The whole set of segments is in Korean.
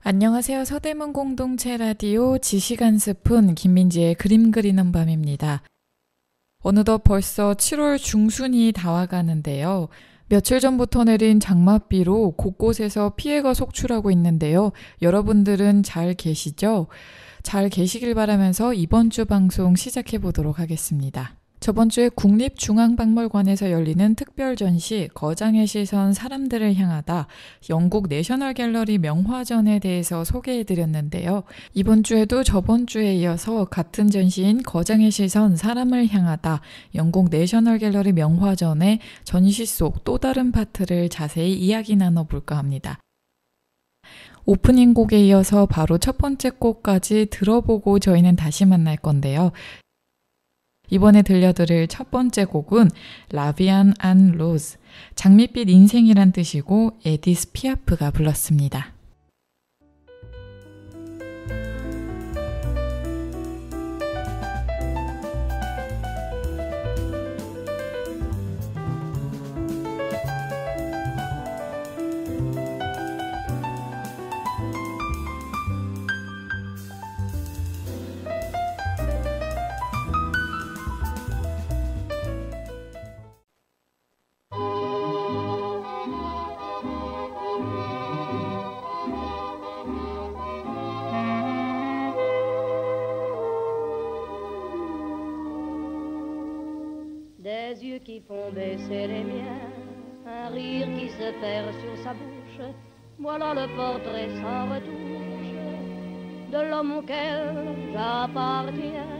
안녕하세요. 서대문 공동체 라디오 지시간 스푼 김민지의 그림 그리는 밤입니다. 어느덧 벌써 7월 중순이 다와가는데요. 며칠 전부터 내린 장맛비로 곳곳에서 피해가 속출하고 있는데요. 여러분들은 잘 계시죠? 잘 계시길 바라면서 이번 주 방송 시작해 보도록 하겠습니다. 저번 주에 국립중앙박물관에서 열리는 특별 전시 거장의 시선 사람들을 향하다 영국 내셔널 갤러리 명화전에 대해서 소개해드렸는데요. 이번 주에도 저번 주에 이어서 같은 전시인 거장의 시선 사람을 향하다 영국 내셔널 갤러리 명화전의 전시 속 또 다른 파트를 자세히 이야기 나눠볼까 합니다. 오프닝 곡에 이어서 바로 첫 번째 곡까지 들어보고 저희는 다시 만날 건데요. 이번에 들려드릴 첫 번째 곡은 라비안 안 로즈, 장밋빛 인생이란 뜻이고 에디스 피아프가 불렀습니다. Des yeux qui font baisser les miens, un rire qui se perd sur sa bouche, voilà le portrait sans retouche de l'homme auquel j'appartiens.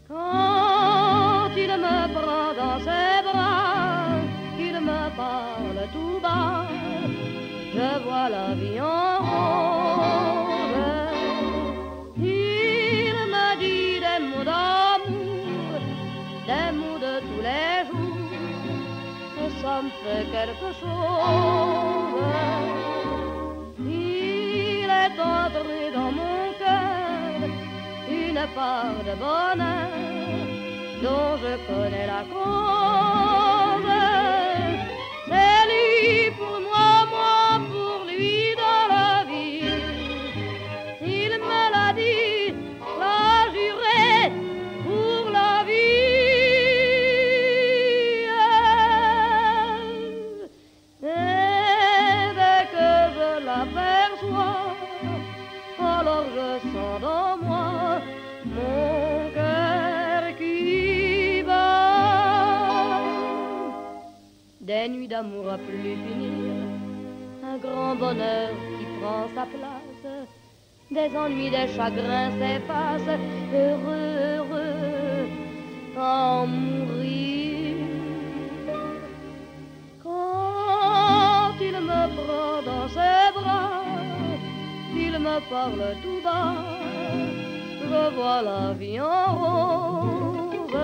Quand il me prend dans ses bras, qu'il me parle tout bas, je vois la vie en rose. Il me dit des mots d'amour, des mots de tous les jours, et ça me fait quelque chose. Il est entré dans mon cœur une part de bonheur dont je connais la cause. C'est lui pour moi, moi pour lui dans la vie. Il me l'a dit, l'a juré pour la vie. Et dès que je l'aperçois, alors je sens dans moi mon cœur qui bat. Des nuits d'amour à plus finir, un grand bonheur qui prend sa place, des ennuis, des chagrins s'effacent, heureux, heureux, à en mourir. Quand il me prend dans ses bras, il me parle tout bas, je vois la vie en rose.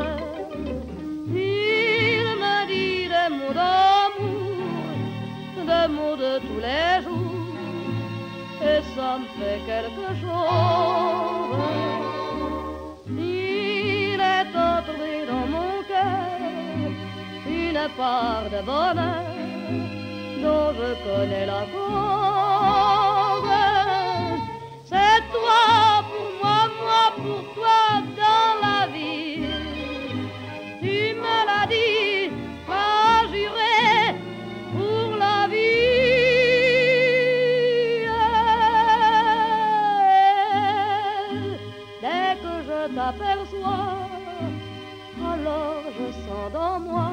Il me dit des mots d'amour, des mots de tous les jours, et ça me fait quelque chose. Il est entré dans mon cœur une part de bonheur dont je connais la cause. C'est toi pour moi, moi pour toi dans la vie. Tu me l'as dit, m'as juré pour la vie. Dès que je t'aperçois, alors je sens dans moi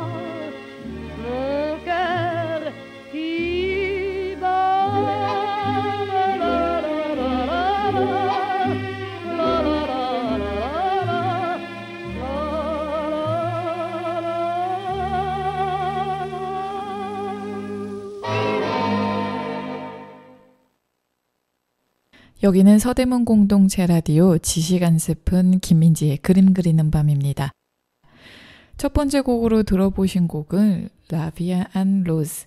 mon cœur qui bat. 여기는 서대문 공동체 라디오 지시간 스푼 김민지의 그림 그리는 밤입니다. 첫 번째 곡으로 들어보신 곡은 라비아 안 로즈,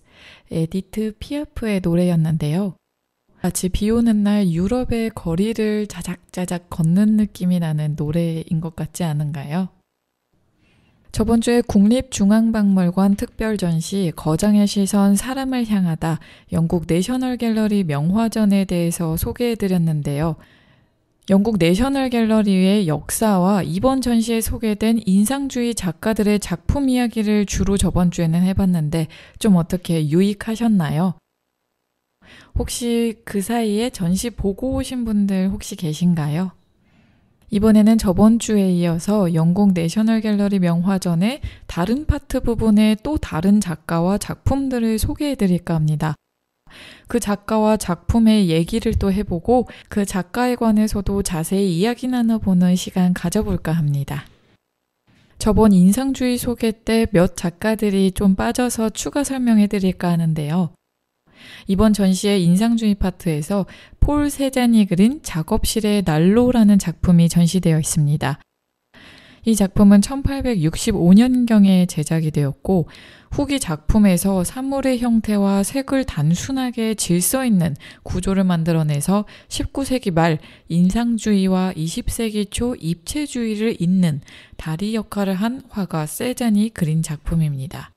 에디트 피아프의 노래였는데요. 마치 비 오는 날 유럽의 거리를 자작자작 걷는 느낌이 나는 노래인 것 같지 않은가요? 저번 주에 국립중앙박물관 특별전시 거장의 시선 사람을 향하다 영국 내셔널 갤러리 명화전에 대해서 소개해드렸는데요. 영국 내셔널 갤러리의 역사와 이번 전시에 소개된 인상주의 작가들의 작품 이야기를 주로 저번 주에는 해봤는데 좀 어떻게 유익하셨나요? 혹시 그 사이에 전시 보고 오신 분들 혹시 계신가요? 이번에는 저번 주에 이어서 영국 내셔널 갤러리 명화전의 다른 파트 부분에 또 다른 작가와 작품들을 소개해드릴까 합니다. 그 작가와 작품의 얘기를 또 해보고 그 작가에 관해서도 자세히 이야기 나눠보는 시간 가져볼까 합니다. 저번 인상주의 소개 때 몇 작가들이 좀 빠져서 추가 설명해드릴까 하는데요. 이번 전시의 인상주의 파트에서 폴 세잔이 그린 작업실의 난로라는 작품이 전시되어 있습니다. 이 작품은 1865년경에 제작이 되었고 후기 작품에서 사물의 형태와 색을 단순하게 질서 있는 구조를 만들어내서 19세기 말 인상주의와 20세기 초 입체주의를 잇는 다리 역할을 한 화가 세잔이 그린 작품입니다.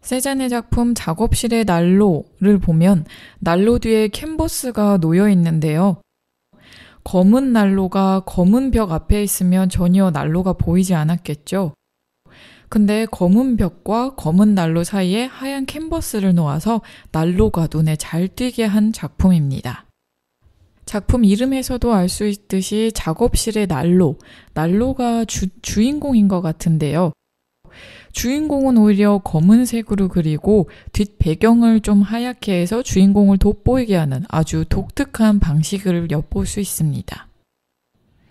세잔의 작품 작업실의 난로를 보면 난로 뒤에 캔버스가 놓여 있는데요. 검은 난로가 검은 벽 앞에 있으면 전혀 난로가 보이지 않았겠죠. 근데 검은 벽과 검은 난로 사이에 하얀 캔버스를 놓아서 난로가 눈에 잘 띄게 한 작품입니다. 작품 이름에서도 알 수 있듯이 작업실의 난로가 주인공인 것 같은데요. 주인공은 오히려 검은색으로 그리고 뒷 배경을 좀 하얗게 해서 주인공을 돋보이게 하는 아주 독특한 방식을 엿볼 수 있습니다.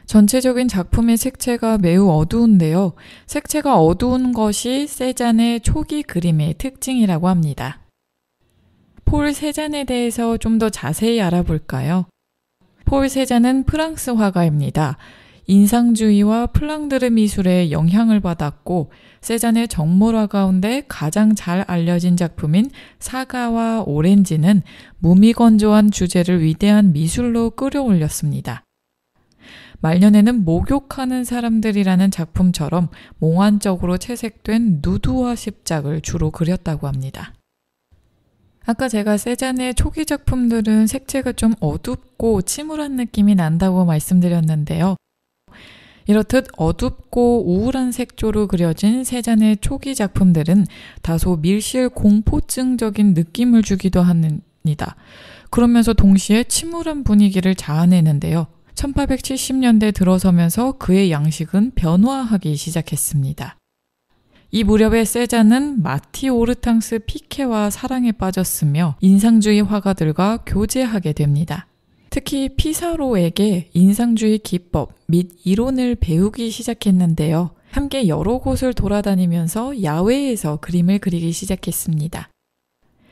전체적인 작품의 색채가 매우 어두운데요. 색채가 어두운 것이 세잔의 초기 그림의 특징이라고 합니다. 폴 세잔에 대해서 좀 더 자세히 알아볼까요? 폴 세잔은 프랑스 화가입니다. 인상주의와 플랑드르 미술에 영향을 받았고 세잔의 정물화 가운데 가장 잘 알려진 작품인 사과와 오렌지는 무미건조한 주제를 위대한 미술로 끌어올렸습니다. 말년에는 목욕하는 사람들이라는 작품처럼 몽환적으로 채색된 누드화 십작을 주로 그렸다고 합니다. 아까 제가 세잔의 초기 작품들은 색채가 좀 어둡고 침울한 느낌이 난다고 말씀드렸는데요. 이렇듯 어둡고 우울한 색조로 그려진 세잔의 초기 작품들은 다소 밀실 공포증적인 느낌을 주기도 합니다. 그러면서 동시에 침울한 분위기를 자아내는데요. 1870년대 들어서면서 그의 양식은 변화하기 시작했습니다. 이 무렵에 세잔은 마티 오르탕스 피케와 사랑에 빠졌으며 인상주의 화가들과 교제하게 됩니다. 특히 피사로에게 인상주의 기법 및 이론을 배우기 시작했는데요. 함께 여러 곳을 돌아다니면서 야외에서 그림을 그리기 시작했습니다.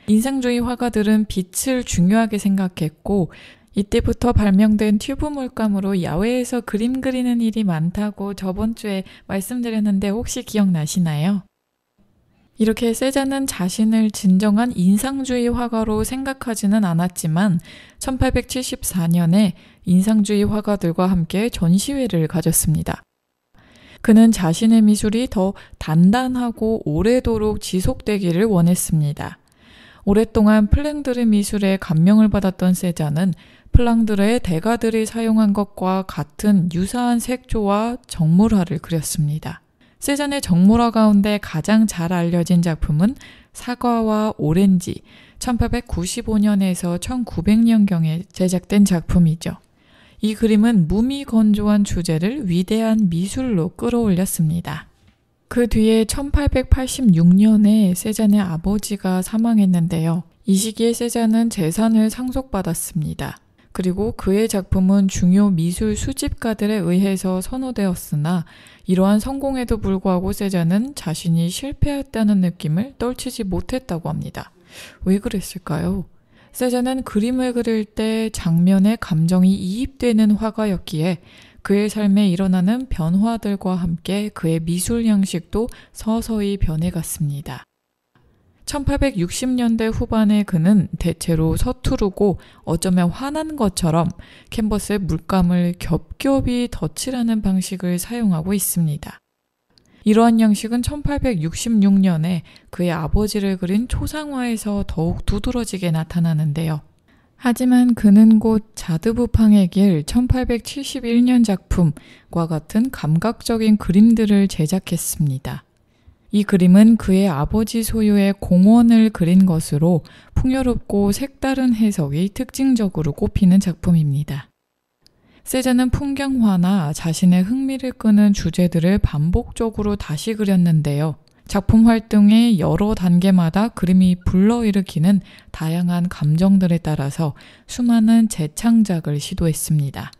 인상주의 화가들은 빛을 중요하게 생각했고 이때부터 발명된 튜브 물감으로 야외에서 그림 그리는 일이 많다고 저번 주에 말씀드렸는데 혹시 기억나시나요? 이렇게 세잔은 자신을 진정한 인상주의 화가로 생각하지는 않았지만 1874년에 인상주의 화가들과 함께 전시회를 가졌습니다. 그는 자신의 미술이 더 단단하고 오래도록 지속되기를 원했습니다. 오랫동안 플랑드르 미술에 감명을 받았던 세잔은 플랑드르의 대가들이 사용한 것과 같은 유사한 색조와 정물화를 그렸습니다. 세잔의 정물화 가운데 가장 잘 알려진 작품은 사과와 오렌지, 1895년에서 1900년경에 제작된 작품이죠. 이 그림은 무미건조한 주제를 위대한 미술로 끌어올렸습니다. 그 뒤에 1886년에 세잔의 아버지가 사망했는데요. 이 시기에 세잔은 재산을 상속받았습니다. 그리고 그의 작품은 중요 미술 수집가들에 의해서 선호되었으나 이러한 성공에도 불구하고 세잔은 자신이 실패했다는 느낌을 떨치지 못했다고 합니다. 왜 그랬을까요? 세잔은 그림을 그릴 때 장면에 감정이 이입되는 화가였기에 그의 삶에 일어나는 변화들과 함께 그의 미술 양식도 서서히 변해갔습니다. 1860년대 후반에 그는 대체로 서투르고 어쩌면 화난 것처럼 캔버스에 물감을 겹겹이 덧칠하는 방식을 사용하고 있습니다. 이러한 양식은 1866년에 그의 아버지를 그린 초상화에서 더욱 두드러지게 나타나는데요. 하지만 그는 곧 자드부팡의 길 1871년 작품과 같은 감각적인 그림들을 제작했습니다. 이 그림은 그의 아버지 소유의 공원을 그린 것으로 풍요롭고 색다른 해석이 특징적으로 꼽히는 작품입니다. 세잔은 풍경화나 자신의 흥미를 끄는 주제들을 반복적으로 다시 그렸는데요. 작품 활동의 여러 단계마다 그림이 불러일으키는 다양한 감정들에 따라서 수많은 재창작을 시도했습니다.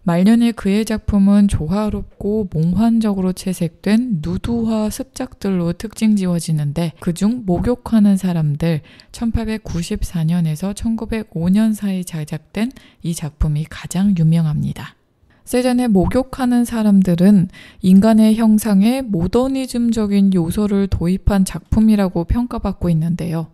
말년에 그의 작품은 조화롭고 몽환적으로 채색된 누드화 습작들로 특징 지어지는데 그중 목욕하는 사람들 1894년에서 1905년 사이 제작된 이 작품이 가장 유명합니다. 세잔의 목욕하는 사람들은 인간의 형상에 모더니즘적인 요소를 도입한 작품이라고 평가받고 있는데요.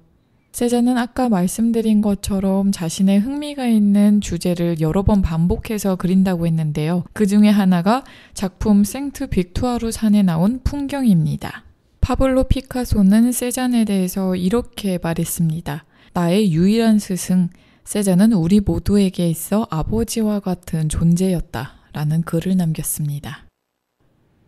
세잔은 아까 말씀드린 것처럼 자신의 흥미가 있는 주제를 여러 번 반복해서 그린다고 했는데요. 그 중에 하나가 작품 생트 빅투아루 산에 나온 풍경입니다. 파블로 피카소는 세잔에 대해서 이렇게 말했습니다. 나의 유일한 스승, 세잔은 우리 모두에게 있어 아버지와 같은 존재였다 라는 글을 남겼습니다.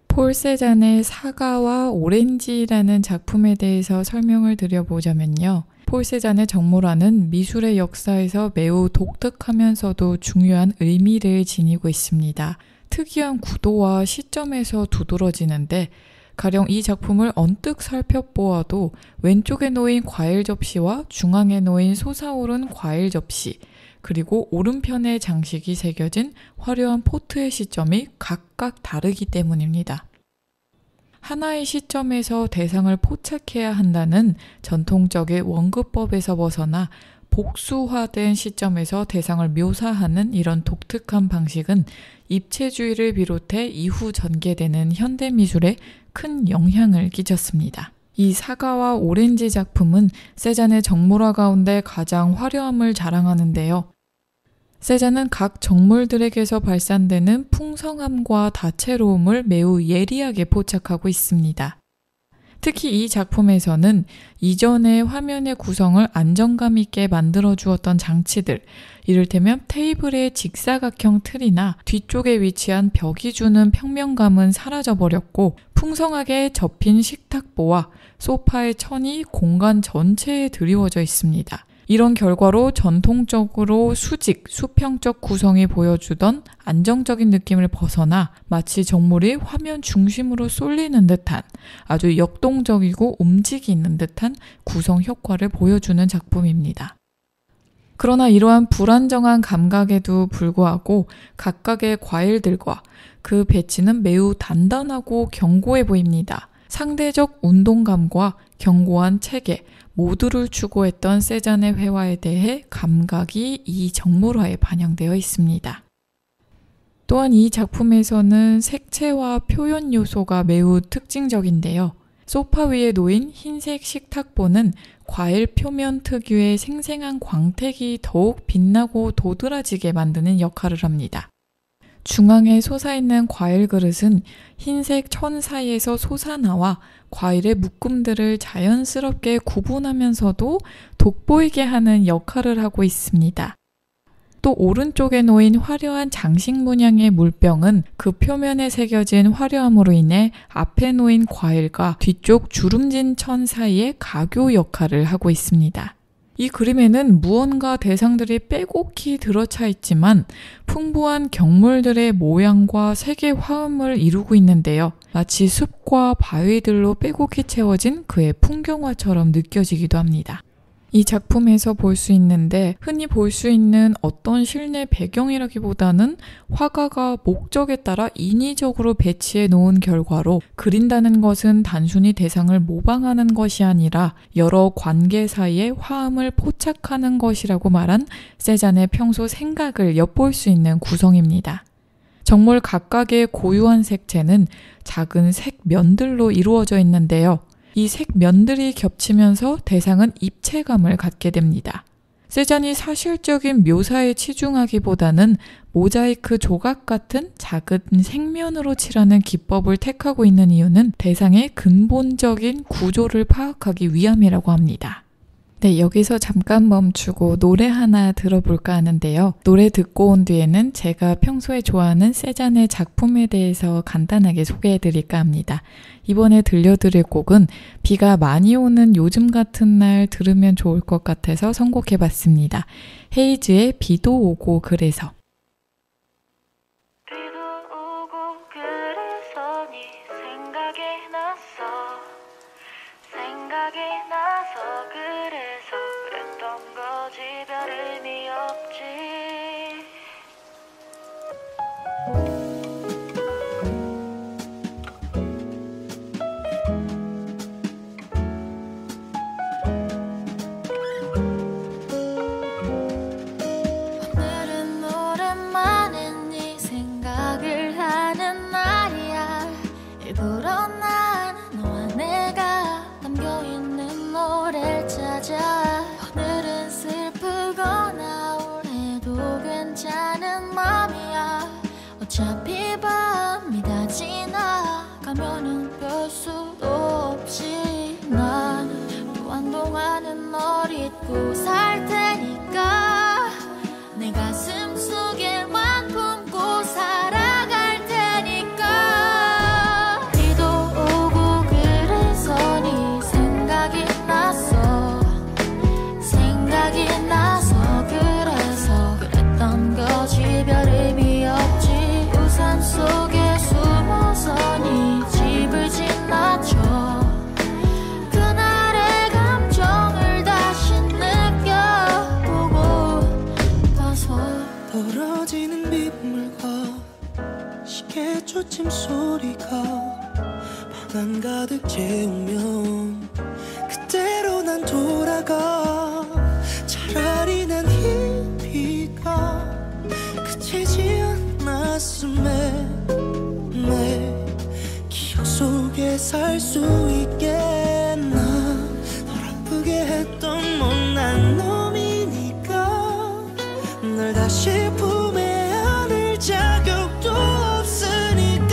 폴 세잔의 사과와 오렌지라는 작품에 대해서 설명을 드려보자면요. 폴 세잔의 정모라는 미술의 역사에서 매우 독특하면서도 중요한 의미를 지니고 있습니다. 특이한 구도와 시점에서 두드러지는데 가령 이 작품을 언뜻 살펴보아도 왼쪽에 놓인 과일 접시와 중앙에 놓인 솟아오른 과일 접시 그리고 오른편에 장식이 새겨진 화려한 포트의 시점이 각각 다르기 때문입니다. 하나의 시점에서 대상을 포착해야 한다는 전통적인 원급법에서 벗어나 복수화된 시점에서 대상을 묘사하는 이런 독특한 방식은 입체주의를 비롯해 이후 전개되는 현대미술에 큰 영향을 끼쳤습니다. 이 사과와 오렌지 작품은 세잔의 정물화 가운데 가장 화려함을 자랑하는데요. 세잔은 각 정물들에게서 발산되는 풍성함과 다채로움을 매우 예리하게 포착하고 있습니다. 특히 이 작품에서는 이전의 화면의 구성을 안정감 있게 만들어 주었던 장치들, 이를테면 테이블의 직사각형 틀이나 뒤쪽에 위치한 벽이 주는 평면감은 사라져버렸고 풍성하게 접힌 식탁보와 소파의 천이 공간 전체에 드리워져 있습니다. 이런 결과로 전통적으로 수직, 수평적 구성이 보여주던 안정적인 느낌을 벗어나 마치 정물이 화면 중심으로 쏠리는 듯한 아주 역동적이고 움직이는 듯한 구성 효과를 보여주는 작품입니다. 그러나 이러한 불안정한 감각에도 불구하고 각각의 과일들과 그 배치는 매우 단단하고 견고해 보입니다. 상대적 운동감과 견고한 체계, 모두를 추구했던 세잔의 회화에 대해 감각이 이 정물화에 반영되어 있습니다. 또한 이 작품에서는 색채와 표현 요소가 매우 특징적인데요. 소파 위에 놓인 흰색 식탁보는 과일 표면 특유의 생생한 광택이 더욱 빛나고 도드라지게 만드는 역할을 합니다. 중앙에 솟아있는 과일 그릇은 흰색 천 사이에서 솟아나와 과일의 묶음들을 자연스럽게 구분하면서도 돋보이게 하는 역할을 하고 있습니다. 또 오른쪽에 놓인 화려한 장식 문양의 물병은 그 표면에 새겨진 화려함으로 인해 앞에 놓인 과일과 뒤쪽 주름진 천 사이에 가교 역할을 하고 있습니다. 이 그림에는 무언가 대상들이 빼곡히 들어차 있지만 풍부한 경물들의 모양과 색의 화음을 이루고 있는데요. 마치 숲과 바위들로 빼곡히 채워진 그의 풍경화처럼 느껴지기도 합니다. 이 작품에서 볼 수 있는데 흔히 볼 수 있는 어떤 실내 배경이라기보다는 화가가 목적에 따라 인위적으로 배치해 놓은 결과로 그린다는 것은 단순히 대상을 모방하는 것이 아니라 여러 관계 사이에 화음을 포착하는 것이라고 말한 세잔의 평소 생각을 엿볼 수 있는 구성입니다. 정물 각각의 고유한 색채는 작은 색면들로 이루어져 있는데요. 이 색면들이 겹치면서 대상은 입체감을 갖게 됩니다. 세잔이 사실적인 묘사에 치중하기보다는 모자이크 조각 같은 작은 색면으로 칠하는 기법을 택하고 있는 이유는 대상의 근본적인 구조를 파악하기 위함이라고 합니다. 네, 여기서 잠깐 멈추고 노래 하나 들어볼까 하는데요. 노래 듣고 온 뒤에는 제가 평소에 좋아하는 세잔의 작품에 대해서 간단하게 소개해드릴까 합니다. 이번에 들려드릴 곡은 비가 많이 오는 요즘 같은 날 들으면 좋을 것 같아서 선곡해봤습니다. 헤이즈의 비도 오고 그래서. 비도 오고 그래서 네 생각이 나서 그래서 그랬던 거지 별 의미 없지. 오늘은 오랜만에 네 생각을 하는 날이야. 일부러 난 너와 내가 담겨있는 노래를 찾아. 오늘은 슬프거나 우울해도 괜찮은 맘이야. 어차피 밤이 다 지나가면은 별 수도 없이 난 무한동안은 널 잊고 살 테니까 내 가슴 속에만 품고 살아갈 테니까. 비도 오고 그래서 네 생각이 나서 그래서 그랬던 거지 별 의미 없지. 우산 속에 숨어서 네 집을 지나쳐. 그날의 감정을 다시 느껴보고 봐서. 떨어지는 빗물과 시계 초침 소리가 방 안 가득 채우면 그때로 난 돌아가. 차라리 난 이 비가 그치지 않았음에 내 기억 속에 살 수 있겠나. 널 아프게 했던 못난 놈이니까 널 다시 품에 안을 자격도 없으니까.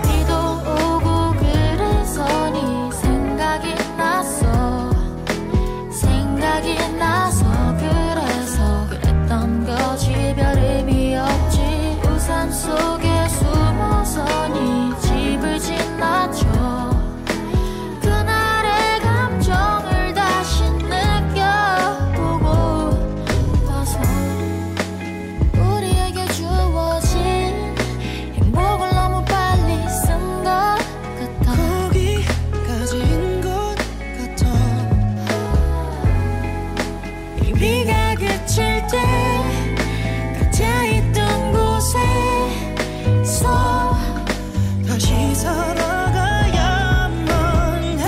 비도 오고 그래서 네 생각이 나서 그래서 그랬던 거지 별 의미 없지. 우산 속에 숨어서 네 집을 지나쳐. 그날의 감정을 다시 느껴보고 봐서. 우리에게 주어진 행복을 너무 빨리 쓴 것 같아. 거기까지인 것 같아. 이 비가 그칠 때 각자 있던 곳에서 다시 살아가야만 비도 해.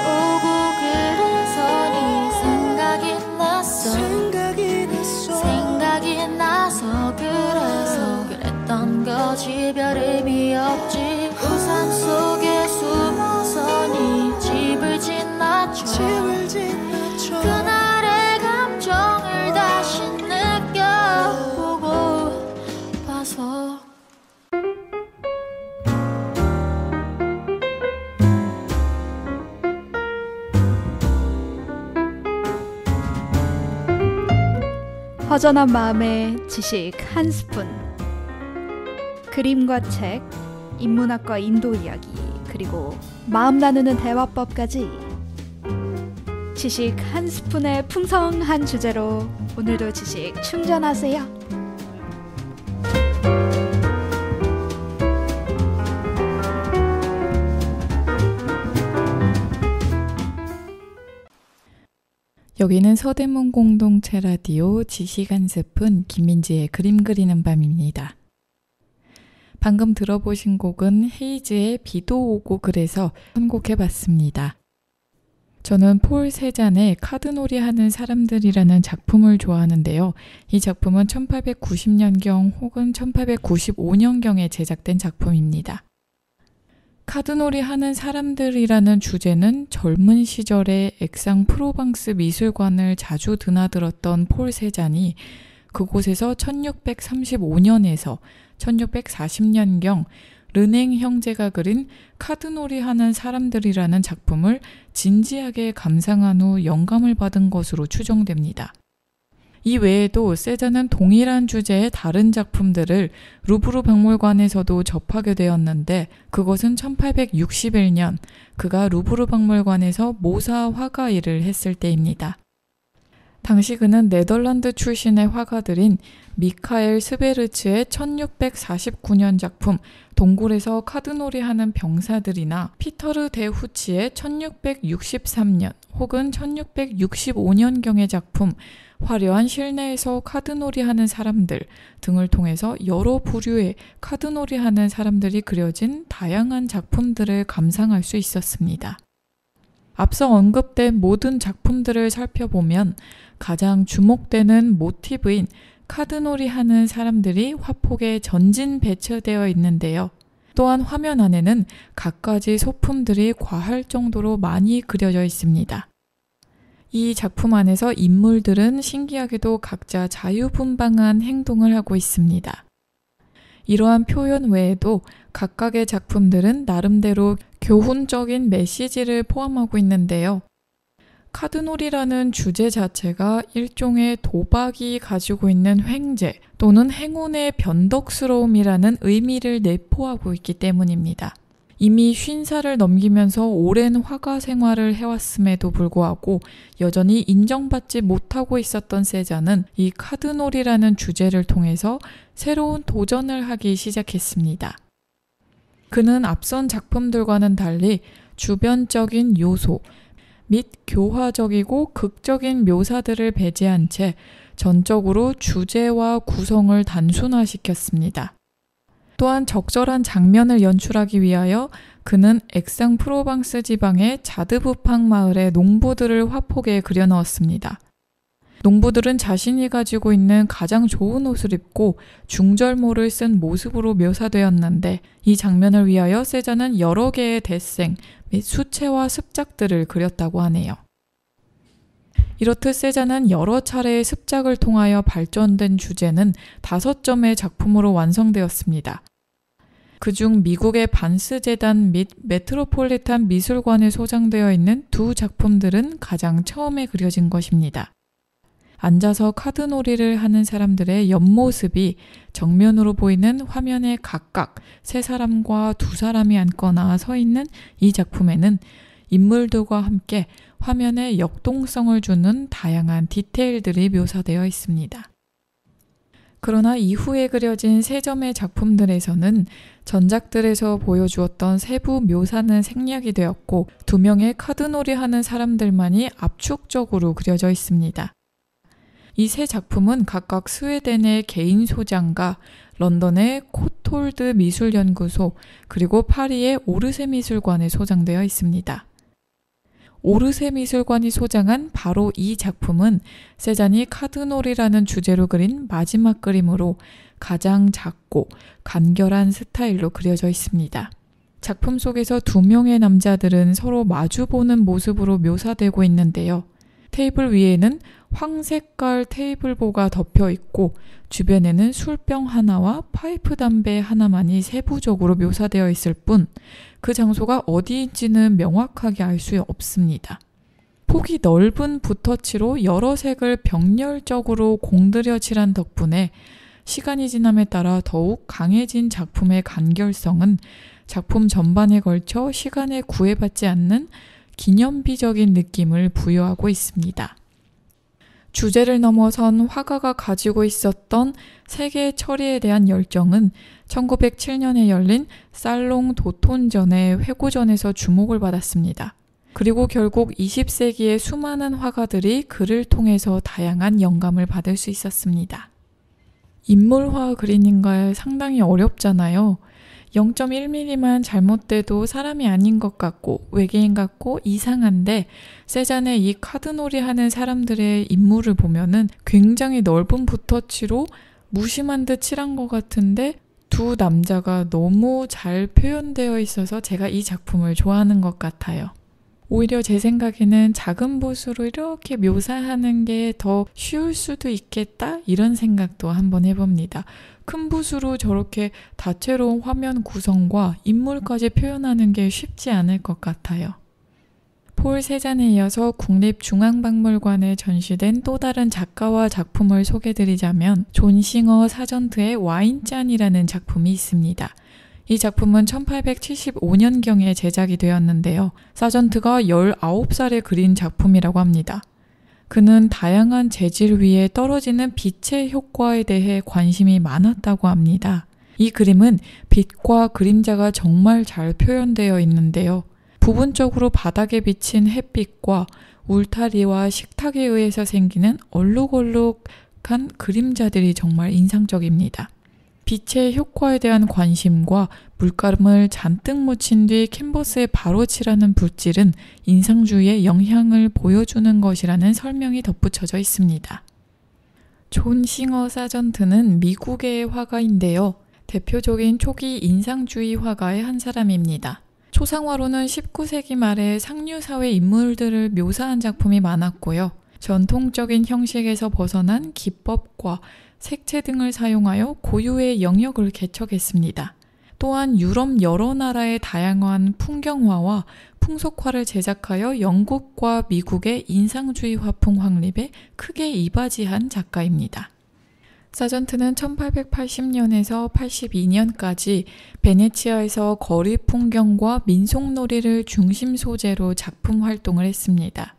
오고 그래서 네 생각이 나서 그래서 그랬던 거지 별 의미 없지. 우산 속에 숨어서 네 집을 지나쳐. 그날의 감정을 다시 느껴보고 봐서. 허전한 마음에 지식 한 스푼. 그림과 책, 인문학과 인도 이야기, 그리고 마음 나누는 대화법까지 지식 한 스푼의 풍성한 주제로 오늘도 지식 충전하세요. 여기는 서대문 공동체 라디오 지식 한 스푼 김민지의 그림 그리는 밤입니다. 방금 들어보신 곡은 헤이즈의 비도 오고 그래서 선곡해봤습니다. 저는 폴 세잔의 카드놀이 하는 사람들이라는 작품을 좋아하는데요. 이 작품은 1890년경 혹은 1895년경에 제작된 작품입니다. 카드놀이 하는 사람들이라는 주제는 젊은 시절에 액상 프로방스 미술관을 자주 드나들었던 폴 세잔이 그곳에서 1635년에서 1640년경 르냉 형제가 그린 카드놀이 하는 사람들이라는 작품을 진지하게 감상한 후 영감을 받은 것으로 추정됩니다. 이 외에도 세잔은 동일한 주제의 다른 작품들을 루브르 박물관에서도 접하게 되었는데 그것은 1861년 그가 루브르 박물관에서 모사 화가 일을 했을 때입니다. 당시 그는 네덜란드 출신의 화가들인 미카엘 스베르츠의 1649년 작품 동굴에서 카드놀이 하는 병사들이나 피터르 데 후치의 1663년 혹은 1665년경의 작품 화려한 실내에서 카드놀이 하는 사람들 등을 통해서 여러 부류의 카드놀이 하는 사람들이 그려진 다양한 작품들을 감상할 수 있었습니다. 앞서 언급된 모든 작품들을 살펴보면 가장 주목되는 모티브인 카드놀이 하는 사람들이 화폭에 전진 배치되어 있는데요. 또한 화면 안에는 갖가지 소품들이 과할 정도로 많이 그려져 있습니다. 이 작품 안에서 인물들은 신기하게도 각자 자유분방한 행동을 하고 있습니다. 이러한 표현 외에도 각각의 작품들은 나름대로 교훈적인 메시지를 포함하고 있는데요. 카드놀이라는 주제 자체가 일종의 도박이 가지고 있는 횡재 또는 행운의 변덕스러움이라는 의미를 내포하고 있기 때문입니다. 이미 50살을 넘기면서 오랜 화가 생활을 해왔음에도 불구하고 여전히 인정받지 못하고 있었던 세잔은 이 카드놀이라는 주제를 통해서 새로운 도전을 하기 시작했습니다. 그는 앞선 작품들과는 달리 주변적인 요소 및 교화적이고 극적인 묘사들을 배제한 채 전적으로 주제와 구성을 단순화시켰습니다. 또한 적절한 장면을 연출하기 위하여 그는 액상 프로방스 지방의 자드부팡 마을의 농부들을 화폭에 그려넣었습니다. 농부들은 자신이 가지고 있는 가장 좋은 옷을 입고 중절모를 쓴 모습으로 묘사되었는데 이 장면을 위하여 세잔은 여러 개의 대생 및 수채화 습작들을 그렸다고 하네요. 이렇듯 세잔은 여러 차례의 습작을 통하여 발전된 주제는 5점의 작품으로 완성되었습니다. 그중 미국의 반스 재단 및 메트로폴리탄 미술관에 소장되어 있는 두 작품들은 가장 처음에 그려진 것입니다. 앉아서 카드놀이를 하는 사람들의 옆모습이 정면으로 보이는 화면에 각각 3사람과 2사람이 앉거나 서 있는 이 작품에는 인물들과 함께 화면에 역동성을 주는 다양한 디테일들이 묘사되어 있습니다. 그러나 이후에 그려진 3점의 작품들에서는 전작들에서 보여주었던 세부 묘사는 생략이 되었고 2명의 카드놀이 하는 사람들만이 압축적으로 그려져 있습니다. 이 3작품은 각각 스웨덴의 개인 소장가, 런던의 코톨드 미술연구소, 그리고 파리의 오르세 미술관에 소장되어 있습니다. 오르세 미술관이 소장한 바로 이 작품은 세잔이 카드놀이라는 주제로 그린 마지막 그림으로 가장 작고 간결한 스타일로 그려져 있습니다. 작품 속에서 2명의 남자들은 서로 마주보는 모습으로 묘사되고 있는데요. 테이블 위에는 황색깔 테이블보가 덮여 있고 주변에는 술병 하나와 파이프 담배 하나만이 세부적으로 묘사되어 있을 뿐 그 장소가 어디인지는 명확하게 알 수 없습니다. 폭이 넓은 붓터치로 여러 색을 병렬적으로 공들여 칠한 덕분에 시간이 지남에 따라 더욱 강해진 작품의 간결성은 작품 전반에 걸쳐 시간에 구애받지 않는 기념비적인 느낌을 부여하고 있습니다. 주제를 넘어선 화가가 가지고 있었던 세계 처리에 대한 열정은 1907년에 열린 살롱 도톤전의 회고전에서 주목을 받았습니다. 그리고 결국 20세기의 수많은 화가들이 그를 통해서 다양한 영감을 받을 수 있었습니다. 인물화 그리는가 상당히 어렵잖아요. 0.1mm만 잘못돼도 사람이 아닌 것 같고 외계인 같고 이상한데 세잔의 이 카드놀이 하는 사람들의 인물을 보면은 굉장히 넓은 붓터치로 무심한 듯 칠한 것 같은데 두 남자가 너무 잘 표현되어 있어서 제가 이 작품을 좋아하는 것 같아요. 오히려 제 생각에는 작은 붓으로 이렇게 묘사하는 게 더 쉬울 수도 있겠다 이런 생각도 한번 해봅니다. 큰 붓으로 저렇게 다채로운 화면 구성과 인물까지 표현하는 게 쉽지 않을 것 같아요. 폴 세잔에 이어서 국립중앙박물관에 전시된 또 다른 작가와 작품을 소개드리자면 존 싱어 사전트의 와인잔이라는 작품이 있습니다. 이 작품은 1875년경에 제작이 되었는데요. 사전트가 19살에 그린 작품이라고 합니다. 그는 다양한 재질 위에 떨어지는 빛의 효과에 대해 관심이 많았다고 합니다. 이 그림은 빛과 그림자가 정말 잘 표현되어 있는데요. 부분적으로 바닥에 비친 햇빛과 울타리와 식탁에 의해서 생기는 얼룩얼룩한 그림자들이 정말 인상적입니다. 빛의 효과에 대한 관심과 물감을 잔뜩 묻힌 뒤 캔버스에 바로 칠하는 붓질은 인상주의의 영향을 보여주는 것이라는 설명이 덧붙여져 있습니다. 존 싱어 사전트는 미국의 화가인데요. 대표적인 초기 인상주의 화가의 한 사람입니다. 초상화로는 19세기 말에 상류사회 인물들을 묘사한 작품이 많았고요. 전통적인 형식에서 벗어난 기법과 색채 등을 사용하여 고유의 영역을 개척했습니다. 또한 유럽 여러 나라의 다양한 풍경화와 풍속화를 제작하여 영국과 미국의 인상주의 화풍 확립에 크게 이바지한 작가입니다. 사전트는 1880년에서 82년까지 베네치아에서 거리 풍경과 민속놀이를 중심 소재로 작품 활동을 했습니다.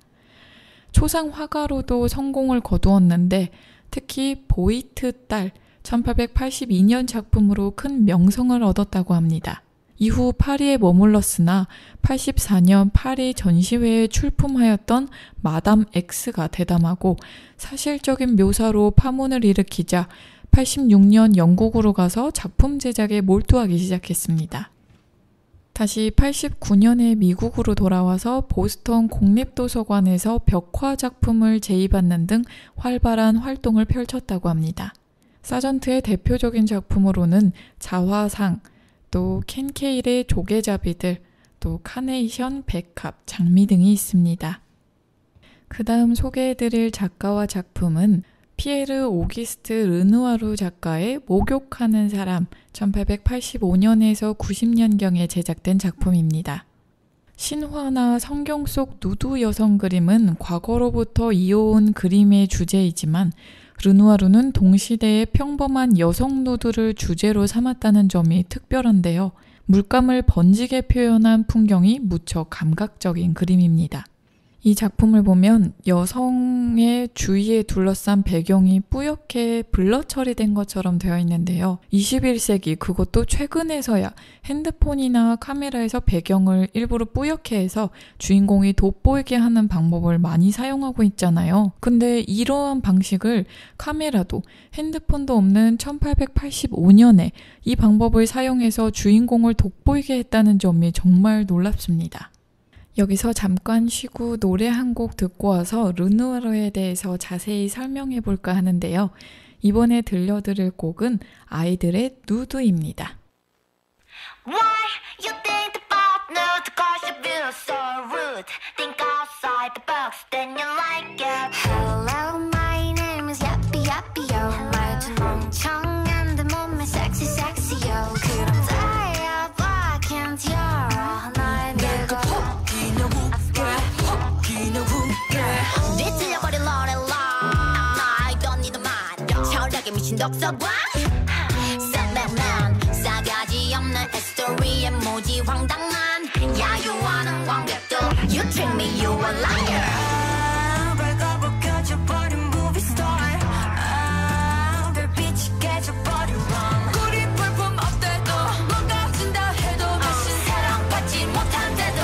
초상 화가로도 성공을 거두었는데 특히 보이트 딸 1882년 작품으로 큰 명성을 얻었다고 합니다. 이후 파리에 머물렀으나 84년 파리 전시회에 출품하였던 마담 X가 대담하고 사실적인 묘사로 파문을 일으키자 86년 영국으로 가서 작품 제작에 몰두하기 시작했습니다. 다시 89년에 미국으로 돌아와서 보스턴 공립도서관에서 벽화 작품을 제의받는 등 활발한 활동을 펼쳤다고 합니다. 사전트의 대표적인 작품으로는 자화상, 또 캔케일의 조개잡이들, 또 카네이션, 백합, 장미 등이 있습니다. 그 다음 소개해드릴 작가와 작품은 피에르 오기스트 르누아르 작가의 목욕하는 사람 1885년에서 90년경에 제작된 작품입니다. 신화나 성경 속 누드 여성 그림은 과거로부터 이어온 그림의 주제이지만 르누아르는 동시대의 평범한 여성 누드를 주제로 삼았다는 점이 특별한데요. 물감을 번지게 표현한 풍경이 무척 감각적인 그림입니다. 이 작품을 보면 여성의 주위에 둘러싼 배경이 뿌옇게 블러 처리된 것처럼 되어 있는데요. 21세기 그것도 최근에서야 핸드폰이나 카메라에서 배경을 일부러 뿌옇게 해서 주인공이 돋보이게 하는 방법을 많이 사용하고 있잖아요. 근데 이러한 방식을 카메라도 핸드폰도 없는 1885년에 이 방법을 사용해서 주인공을 돋보이게 했다는 점이 정말 놀랍습니다. 여기서 잠깐 쉬고 노래 한 곡 듣고 와서 르누아르에 대해서 자세히 설명해 볼까 하는데요. 이번에 들려드릴 곡은 아이들의 누드입니다. Why you think about nude? Cause you feel so rude. Think outside the box, then you like it. Hello, my name is Yappy Yappy Yo. 말투 멍청한 데 몸매 sexy sexy yo. 그럼 다야 봐, can't you? 나의 내가 뒤틀려버린 노래라. I don't need a man. 철학에 미친 독서관. Setbackman. 싸가지 없는 스토리에 모지 황당한 야유하는 관객들. You treat me, you a liar. 발가벗 켜져버린 movie star. 별빛이 깨져버린 rom. 우리 볼품 없대도 망가진다 해도 다시 사랑받지 못한대도.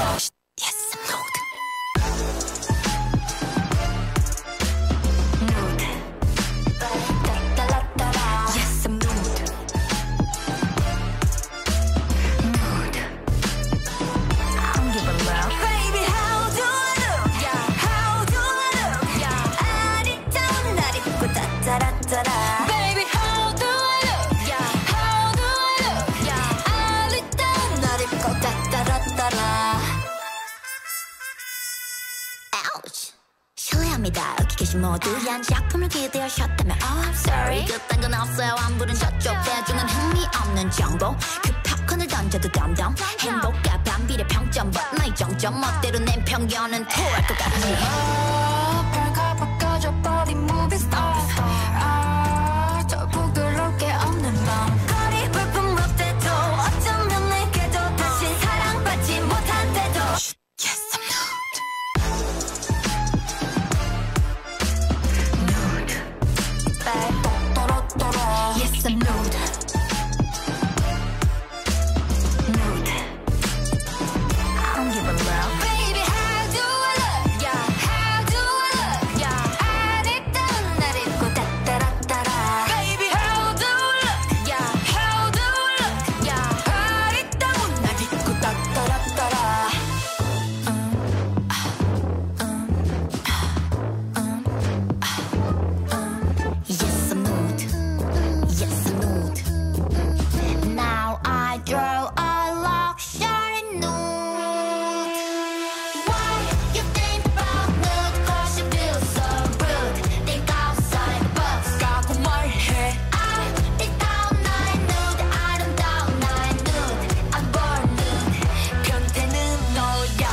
Yes, I'm nude. Nude. Yes, I'm nude. Nude. I don't give a love. Baby, how do I look? Yeah. How do I look? Yeah. 아리따운 날 입고 따따라따라. Baby, how do I look? Yeah. How do I ouch. 실례합니다. 여기 계신 모두한 작품을 기대하셨다면 Oh I'm sorry. 그딴 건 없어요. 안부른 저쪽 대중은 흥미없는 정보. 그 팝콘을 던져도 덤덤. 행복과 반비례 평점 but 나의 정점 멋대로 낸 편견은 토할 것 같지. 별거 바꿔줘버린 movie star. 저 부끄러울 게 없는 밤. 거리 불품 못해도 어쩌면 내게도 다시 사랑받지 못한 태도. Yes I'm nude. Yes, I'm nude. Nude. I don't give a love. Baby, how do I look? Yeah, how do I look? Yeah, 안 입던 날 입고 따따라따라. Baby, how do I look? Yeah, how do I look? Yeah, 안 입던 날 입고 따따라따라. Yes, I'm nude. Yes, I'm nude. Now I draw a luxury nude. Why you think about nude? 'Cause you feel so rude. Think outside the box. 까고 말해. 아름다운 나의 nude. 아름다운 나의 nude. I'm born nude. 변태는 너야.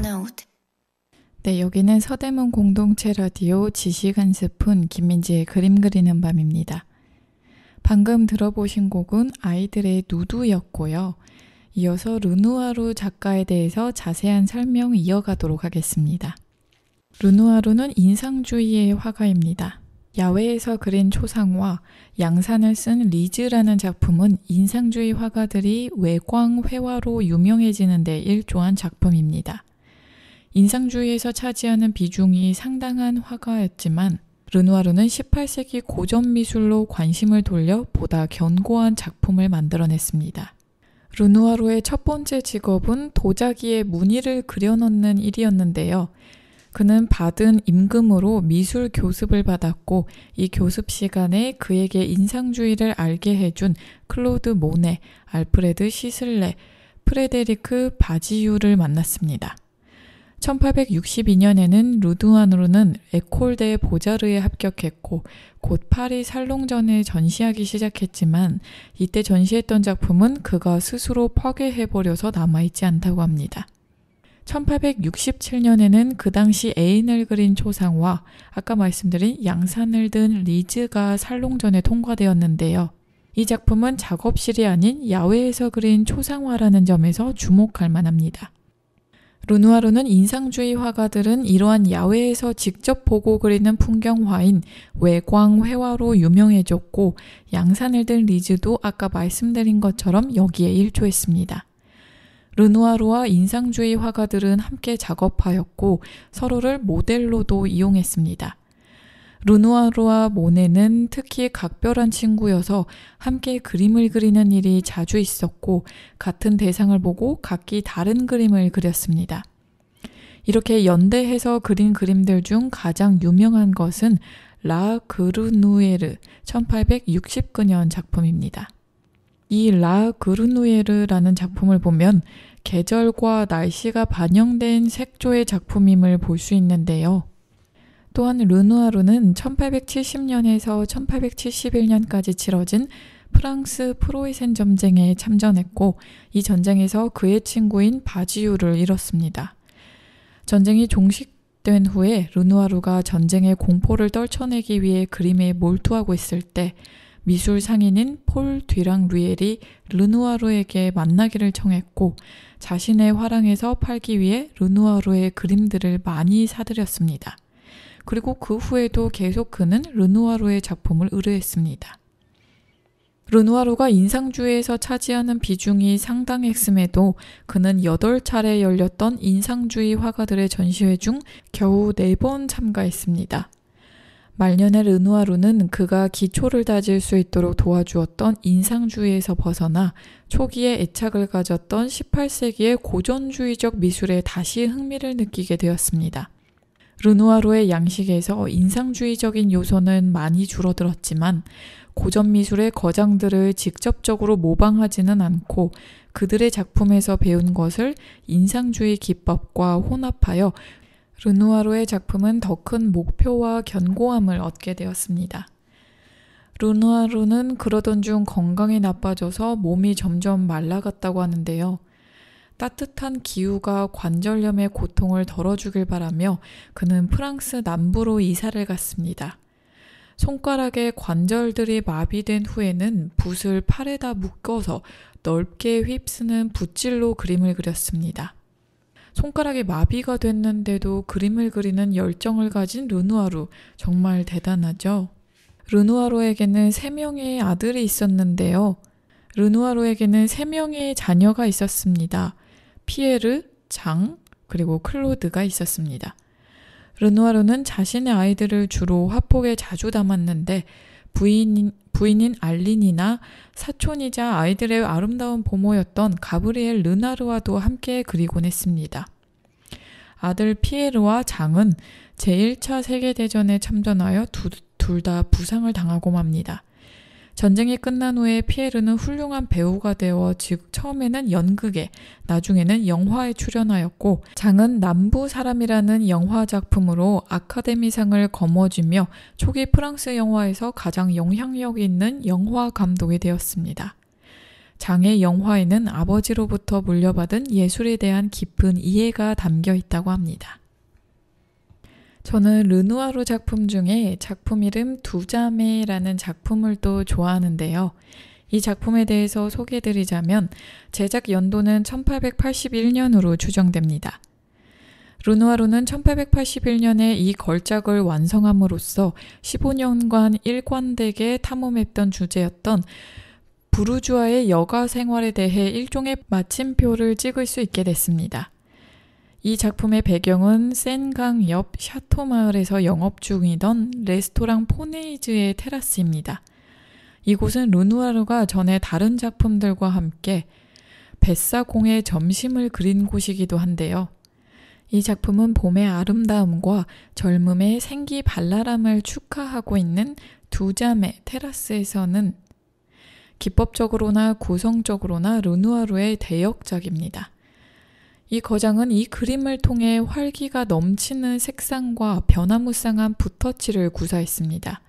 Nude. 네, 여기는 서대문 공동체 라디오 지식 한 스푼 김민지의 그림 그리는 밤입니다. 방금 들어보신 곡은 아이들의 누드였고요. 이어서 르누아르 작가에 대해서 자세한 설명 이어가도록 하겠습니다. 르누아르는 인상주의의 화가입니다. 야외에서 그린 초상화, 양산을 쓴 리즈라는 작품은 인상주의 화가들이 외광 회화로 유명해지는 데 일조한 작품입니다. 인상주의에서 차지하는 비중이 상당한 화가였지만 르누아르는 18세기 고전 미술로 관심을 돌려 보다 견고한 작품을 만들어냈습니다. 르누아르의 첫 번째 직업은 도자기에 무늬를 그려넣는 일이었는데요. 그는 받은 임금으로 미술 교습을 받았고 이 교습 시간에 그에게 인상주의를 알게 해준 클로드 모네, 알프레드 시슬레, 프레데리크 바지유를 만났습니다. 1862년에는 르누아르는 에콜 데 보자르에 합격했고 곧 파리 살롱전에 전시하기 시작했지만 이때 전시했던 작품은 그가 스스로 파괴해버려서 남아있지 않다고 합니다. 1867년에는 그 당시 애인을 그린 초상화, 아까 말씀드린 양산을 든 리즈가 살롱전에 통과되었는데요. 이 작품은 작업실이 아닌 야외에서 그린 초상화라는 점에서 주목할 만합니다. 르누아르는 인상주의 화가들은 이러한 야외에서 직접 보고 그리는 풍경화인 외광 회화로 유명해졌고 양산을 든 리즈도 아까 말씀드린 것처럼 여기에 일조했습니다. 르누아르와 인상주의 화가들은 함께 작업하였고 서로를 모델로도 이용했습니다. 르누아르와 모네는 특히 각별한 친구여서 함께 그림을 그리는 일이 자주 있었고 같은 대상을 보고 각기 다른 그림을 그렸습니다. 이렇게 연대해서 그린 그림들 중 가장 유명한 것은 라 그르누에르 1869년 작품입니다. 이 라 그르누에르라는 작품을 보면 계절과 날씨가 반영된 색조의 작품임을 볼 수 있는데요. 또한 르누아르는 1870년에서 1871년까지 치러진 프랑스 프로이센 전쟁에 참전했고 이 전쟁에서 그의 친구인 바지유를 잃었습니다. 전쟁이 종식된 후에 르누아르가 전쟁의 공포를 떨쳐내기 위해 그림에 몰두하고 있을 때 미술 상인인 폴 뒤랑 류엘이 르누아르에게 만나기를 청했고 자신의 화랑에서 팔기 위해 르누아르의 그림들을 많이 사들였습니다. 그리고 그 후에도 계속 그는 르누아르의 작품을 의뢰했습니다. 르누아르가 인상주의에서 차지하는 비중이 상당했음에도 그는 8차례 열렸던 인상주의 화가들의 전시회 중 겨우 4번 참가했습니다. 말년에 르누아르는 그가 기초를 다질 수 있도록 도와주었던 인상주의에서 벗어나 초기에 애착을 가졌던 18세기의 고전주의적 미술에 다시 흥미를 느끼게 되었습니다. 르누아르의 양식에서 인상주의적인 요소는 많이 줄어들었지만 고전 미술의 거장들을 직접적으로 모방하지는 않고 그들의 작품에서 배운 것을 인상주의 기법과 혼합하여 르누아르의 작품은 더 큰 목표와 견고함을 얻게 되었습니다. 르누아르는 그러던 중 건강이 나빠져서 몸이 점점 말라갔다고 하는데요. 따뜻한 기후가 관절염의 고통을 덜어주길 바라며 그는 프랑스 남부로 이사를 갔습니다. 손가락의 관절들이 마비된 후에는 붓을 팔에다 묶어서 넓게 휩쓰는 붓질로 그림을 그렸습니다. 손가락이 마비가 됐는데도 그림을 그리는 열정을 가진 르누아르, 정말 대단하죠? 르누아르에게는 3명의 아들이 있었는데요. 르누아르에게는 3명의 자녀가 있었습니다. 피에르, 장, 그리고 클로드가 있었습니다. 르누아르는 자신의 아이들을 주로 화폭에 자주 담았는데 부인인 알린이나 사촌이자 아이들의 아름다운 보모였던 가브리엘 르나르와도 함께 그리곤 했습니다. 아들 피에르와 장은 제1차 세계대전에 참전하여 둘 다 부상을 당하고 맙니다. 전쟁이 끝난 후에 피에르는 훌륭한 배우가 되어 처음에는 연극에, 나중에는 영화에 출연하였고 장은 남부 사람이라는 영화 작품으로 아카데미상을 거머쥐며 초기 프랑스 영화에서 가장 영향력 있는 영화 감독이 되었습니다. 장의 영화에는 아버지로부터 물려받은 예술에 대한 깊은 이해가 담겨 있다고 합니다. 저는 르누아르 작품 중에 작품 이름 두 자매라는 작품을 또 좋아하는데요. 이 작품에 대해서 소개해드리자면 제작 연도는 1881년으로 추정됩니다. 르누아르는 1881년에 이 걸작을 완성함으로써 15년간 일관되게 탐험했던 주제였던 부르주아의 여가 생활에 대해 일종의 마침표를 찍을 수 있게 됐습니다. 이 작품의 배경은 센강 옆 샤토 마을에서 영업 중이던 레스토랑 포네이즈의 테라스입니다. 이곳은 르누아르가 전에 다른 작품들과 함께 뱃사공의 점심을 그린 곳이기도 한데요. 이 작품은 봄의 아름다움과 젊음의 생기발랄함을 축하하고 있는 두 자매 테라스에서는 기법적으로나 구성적으로나 르누아르의 대역작입니다. 이 거장은 이 그림을 통해 활기가 넘치는 색상과 변화무쌍한 붓터치를 구사했습니다.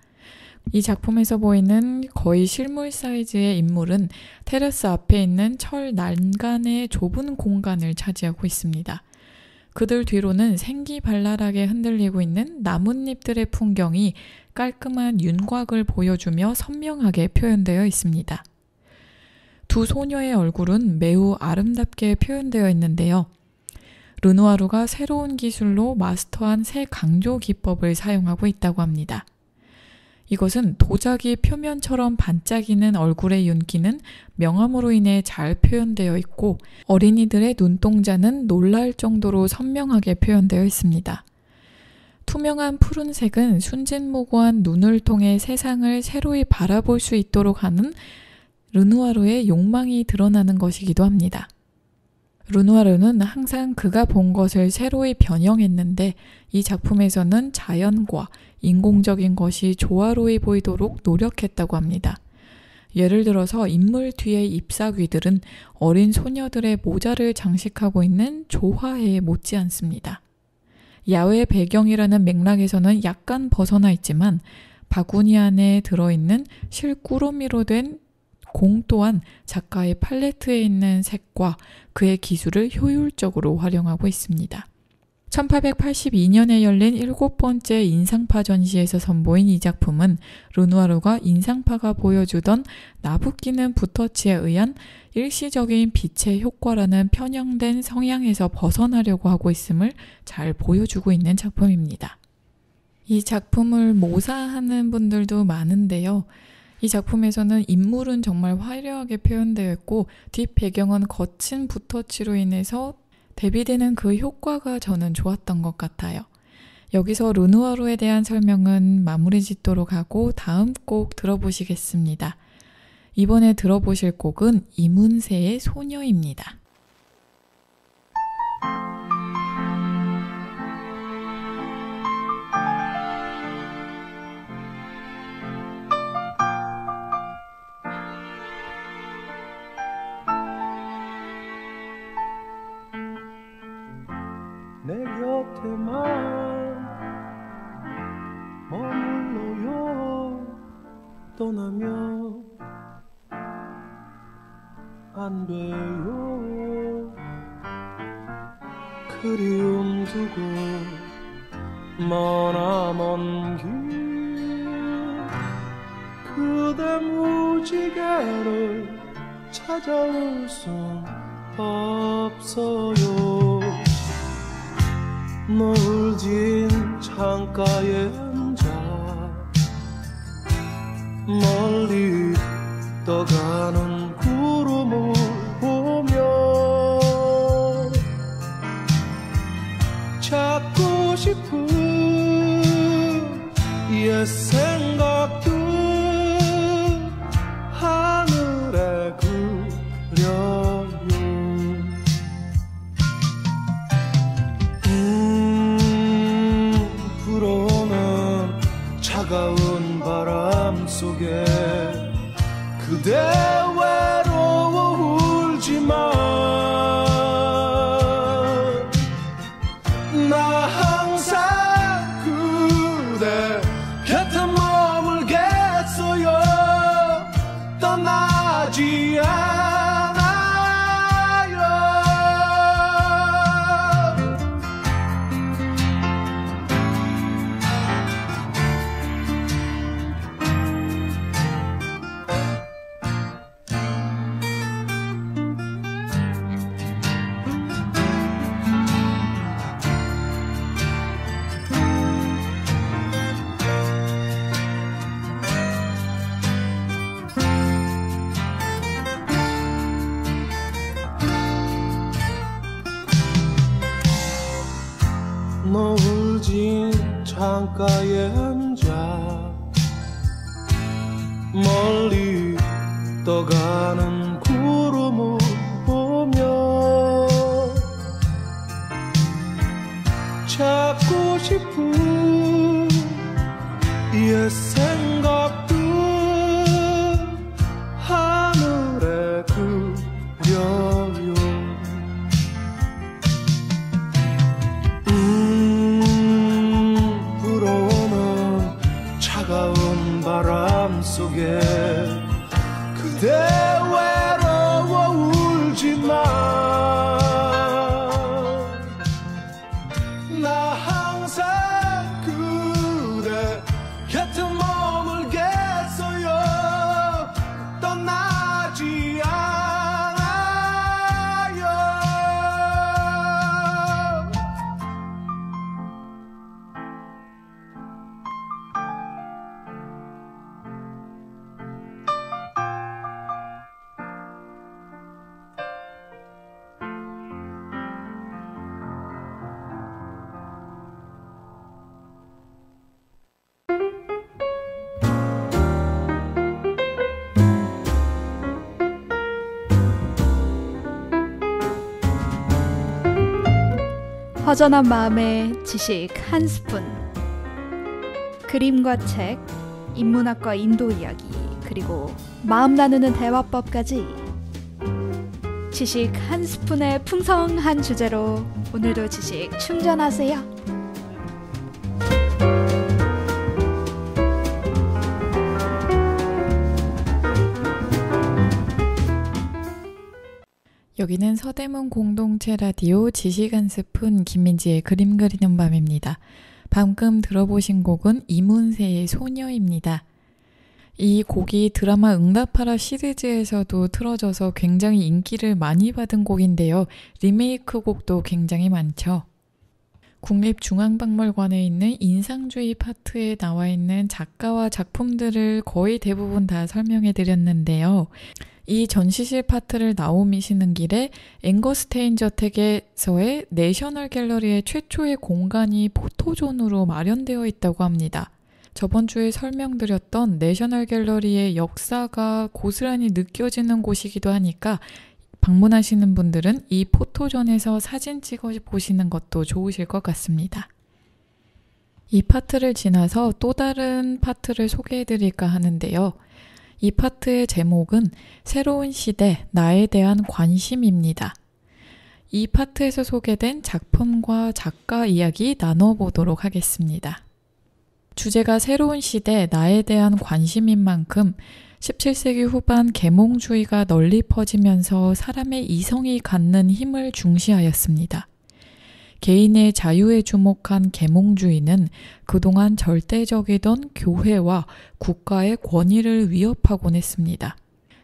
이 작품에서 보이는 거의 실물 사이즈의 인물은 테라스 앞에 있는 철 난간의 좁은 공간을 차지하고 있습니다. 그들 뒤로는 생기발랄하게 흔들리고 있는 나뭇잎들의 풍경이 깔끔한 윤곽을 보여주며 선명하게 표현되어 있습니다. 두 소녀의 얼굴은 매우 아름답게 표현되어 있는데요. 르누아르가 새로운 기술로 마스터한 새 강조 기법을 사용하고 있다고 합니다. 이것은 도자기 표면처럼 반짝이는 얼굴의 윤기는 명암으로 인해 잘 표현되어 있고 어린이들의 눈동자는 놀랄 정도로 선명하게 표현되어 있습니다. 투명한 푸른색은 순진무구한 눈을 통해 세상을 새로이 바라볼 수 있도록 하는 르누아르의 욕망이 드러나는 것이기도 합니다. 르누아르는 항상 그가 본 것을 새로이 변형했는데 이 작품에서는 자연과 인공적인 것이 조화로이 보이도록 노력했다고 합니다. 예를 들어서 인물 뒤의 잎사귀들은 어린 소녀들의 모자를 장식하고 있는 조화에 못지않습니다. 야외 배경이라는 맥락에서는 약간 벗어나 있지만 바구니 안에 들어있는 실꾸러미로 된 공 또한 작가의 팔레트에 있는 색과 그의 기술을 효율적으로 활용하고 있습니다. 1882년에 열린 7번째 인상파 전시에서 선보인 이 작품은 르누아르가 인상파가 보여주던 나부끼는 붓터치에 의한 일시적인 빛의 효과라는 편향된 성향에서 벗어나려고 하고 있음을 잘 보여주고 있는 작품입니다. 이 작품을 모사하는 분들도 많은데요. 이 작품에서는 인물은 정말 화려하게 표현되어 있고 뒷 배경은 거친 붓터치로 인해서 대비되는 그 효과가 저는 좋았던 것 같아요. 여기서 르누아르에 대한 설명은 마무리 짓도록 하고 다음 곡 들어보시겠습니다. 이번에 들어보실 곡은 이문세의 소녀입니다. 곁에만 머물러요. 떠나면 안 돼요. 그리움 두고 머나먼 길 그대 무지개를 찾아올 순 없어요. 노을 진 창가에 앉아 멀리 떠가는 구름을 보며 찾고 싶은 옛 생각들 하늘에 그려요. 불어오는 차가운 바람 속에 그대 외로워 울지마. 나 항상 그대 곁에 머물겠어요. 떠나지 않아요. 노을 진 창가에 앉아 멀리 떠가는 구름을 보며 찾고 싶은 옛 생각들 하늘에 그려요. 불어오는 차가운 바람 속에 그대 외로워 울지마. 나 항상 그대 곁에 머물겠어요. 떠나지 않아요. 허전한 마음에 지식 한 스푼. 그림과 책, 인문학과 인도 이야기, 그리고 마음 나누는 대화법까지 지식 한 스푼의 풍성한 주제로 오늘도 지식 충전하세요. 여기는 서대문 공동체 라디오 지식 한 스푼 김민지의 그림 그리는 밤입니다. 방금 들어보신 곡은 이문세의 소녀입니다. 이 곡이 드라마 응답하라 시리즈에서도 틀어져서 굉장히 인기를 많이 받은 곡인데요. 리메이크 곡도 굉장히 많죠. 국립중앙박물관에 있는 인상주의 파트에 나와 있는 작가와 작품들을 거의 대부분 다 설명해 드렸는데요. 이 전시실 파트를 나오시는 길에 앵거스테인 저택에서의 내셔널 갤러리의 최초의 공간이 포토존으로 마련되어 있다고 합니다. 저번 주에 설명드렸던 내셔널 갤러리의 역사가 고스란히 느껴지는 곳이기도 하니까 방문하시는 분들은 이 포토존에서 사진 찍어 보시는 것도 좋으실 것 같습니다. 이 파트를 지나서 또 다른 파트를 소개해 드릴까 하는데요. 이 파트의 제목은 새로운 시대, 나에 대한 관심입니다. 이 파트에서 소개된 작품과 작가 이야기 나눠보도록 하겠습니다. 주제가 새로운 시대 나에 대한 관심인 만큼 17세기 후반 계몽주의가 널리 퍼지면서 사람의 이성이 갖는 힘을 중시하였습니다. 개인의 자유에 주목한 계몽주의는 그동안 절대적이던 교회와 국가의 권위를 위협하곤 했습니다.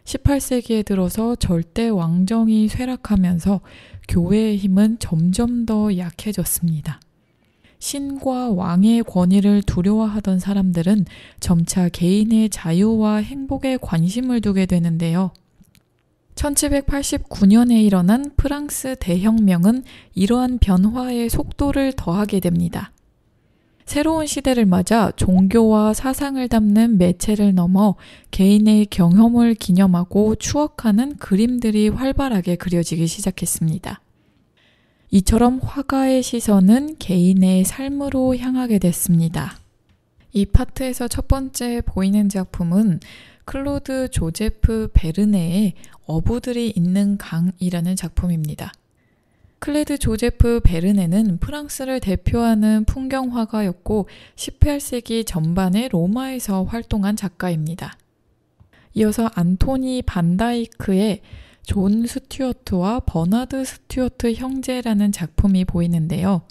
18세기에 들어서 절대 왕정이 쇠락하면서 교회의 힘은 점점 더 약해졌습니다. 신과 왕의 권위를 두려워하던 사람들은 점차 개인의 자유와 행복에 관심을 두게 되는데요. 1789년에 일어난 프랑스 대혁명은 이러한 변화의 속도를 더하게 됩니다. 새로운 시대를 맞아 종교와 사상을 담는 매체를 넘어 개인의 경험을 기념하고 추억하는 그림들이 활발하게 그려지기 시작했습니다. 이처럼 화가의 시선은 개인의 삶으로 향하게 됐습니다. 이 파트에서 첫 번째 보이는 작품은 클로드 조제프 베르네의 어부들이 있는 강이라는 작품입니다. 클레드 조제프 베르네는 프랑스를 대표하는 풍경화가였고 18세기 전반에 로마에서 활동한 작가입니다. 이어서 안토니 반다이크의 존 스튜어트와 버나드 스튜어트 형제라는 작품이 보이는데요.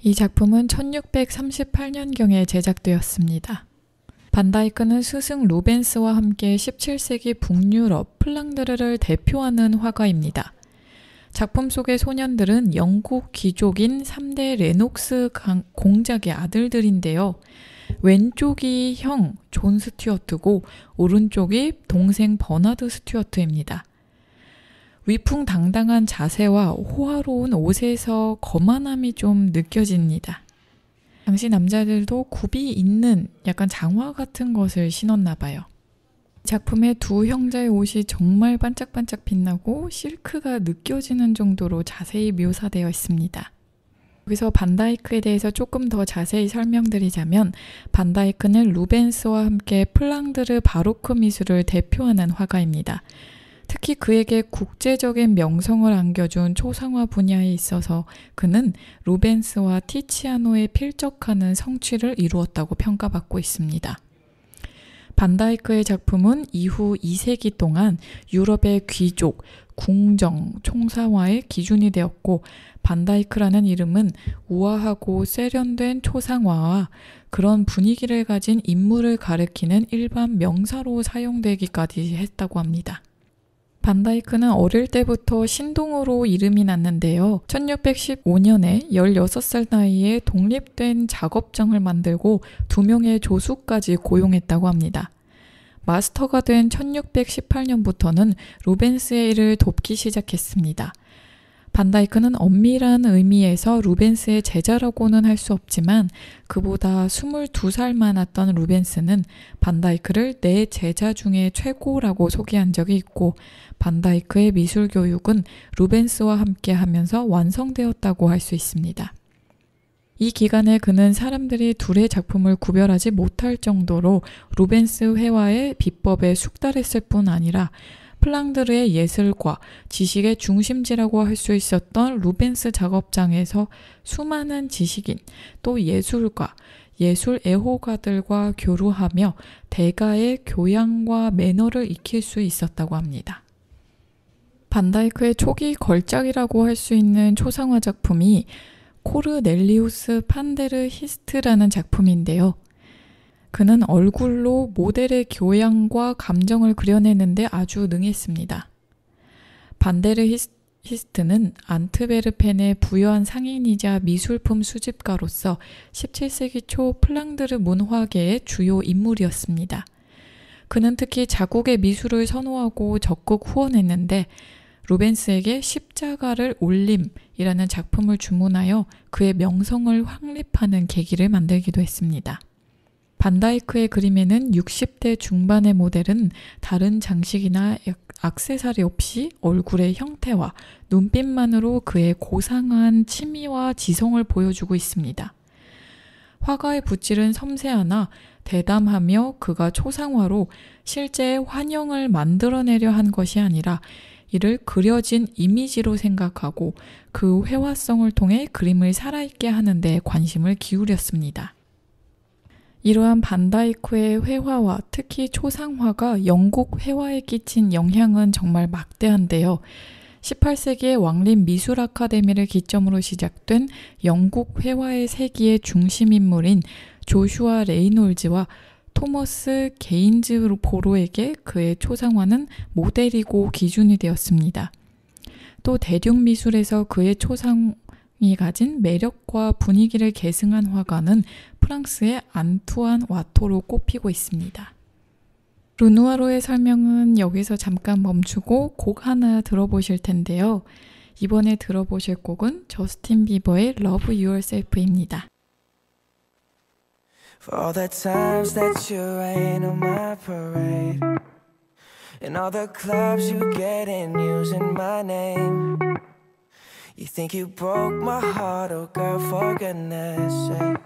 이 작품은 1638년경에 제작되었습니다. 반다이크는 스승 루벤스와 함께 17세기 북유럽 플랑드르를 대표하는 화가입니다. 작품 속의 소년들은 영국 귀족인 3대 레녹스 공작의 아들들인데요. 왼쪽이 형 존 스튜어트고 오른쪽이 동생 버나드 스튜어트입니다. 위풍당당한 자세와 호화로운 옷에서 거만함이 좀 느껴집니다. 당시 남자들도 굽이 있는 약간 장화 같은 것을 신었나 봐요. 작품의 두 형제의 옷이 정말 반짝반짝 빛나고 실크가 느껴지는 정도로 자세히 묘사되어 있습니다. 여기서 반다이크에 대해서 조금 더 자세히 설명드리자면 반다이크는 루벤스와 함께 플랑드르 바로크 미술을 대표하는 화가입니다. 특히 그에게 국제적인 명성을 안겨준 초상화 분야에 있어서 그는 루벤스와 티치아노에 필적하는 성취를 이루었다고 평가받고 있습니다. 반다이크의 작품은 이후 2세기 동안 유럽의 귀족, 궁정, 총사화의 기준이 되었고 반다이크라는 이름은 우아하고 세련된 초상화와 그런 분위기를 가진 인물을 가리키는 일반 명사로 사용되기까지 했다고 합니다. 반다이크는 어릴 때부터 신동으로 이름이 났는데요. 1615년에 16살 나이에 독립된 작업장을 만들고 2명의 조수까지 고용했다고 합니다. 마스터가 된 1618년부터는 루벤스의 일을 돕기 시작했습니다. 반다이크는 엄밀한 의미에서 루벤스의 제자라고는 할 수 없지만 그보다 22살 많았던 루벤스는 반다이크를 내 제자 중에 최고라고 소개한 적이 있고 반다이크의 미술 교육은 루벤스와 함께 하면서 완성되었다고 할 수 있습니다. 이 기간에 그는 사람들이 둘의 작품을 구별하지 못할 정도로 루벤스 회화의 비법에 숙달했을 뿐 아니라 플랑드르의 예술과 지식의 중심지라고 할 수 있었던 루벤스 작업장에서 수많은 지식인 또 예술가, 예술 애호가들과 교류하며 대가의 교양과 매너를 익힐 수 있었다고 합니다. 반다이크의 초기 걸작이라고 할 수 있는 초상화 작품이 코르넬리우스 판데르 히스트라는 작품인데요. 그는 얼굴로 모델의 교양과 감정을 그려내는데 아주 능했습니다. 반데르 히스트는 안트베르펜의 부유한 상인이자 미술품 수집가로서 17세기 초 플랑드르 문화계의 주요 인물이었습니다. 그는 특히 자국의 미술을 선호하고 적극 후원했는데 루벤스에게 십자가를 올림이라는 작품을 주문하여 그의 명성을 확립하는 계기를 만들기도 했습니다. 반다이크의 그림에는 60대 중반의 모델은 다른 장식이나 액세서리 없이 얼굴의 형태와 눈빛만으로 그의 고상한 치미와 지성을 보여주고 있습니다. 화가의 붓질은 섬세하나 대담하며 그가 초상화로 실제 환영을 만들어내려 한 것이 아니라 이를 그려진 이미지로 생각하고 그 회화성을 통해 그림을 살아있게 하는 데 관심을 기울였습니다. 이러한 반다이크의 회화와 특히 초상화가 영국 회화에 끼친 영향은 정말 막대한데요. 18세기의 왕립 미술 아카데미를 기점으로 시작된 영국 회화의 세기의 중심인물인 조슈아 레이놀즈와 토머스 게인즈 보로에게 그의 초상화는 모델이고 기준이 되었습니다. 또 대륙미술에서 그의 초상이 가진 매력과 분위기를 계승한 화가는 프랑스의 안투안 와토로 꼽히고 있습니다. 르누아르의 설명은 여기서 잠깐 멈추고 곡 하나 들어보실 텐데요. 이번에 들어보실 곡은 저스틴 비버의 Love Yourself입니다. For all the times that you rain on my parade, and all the clubs you get in using my name. You think you broke my heart, oh girl, for goodness sake.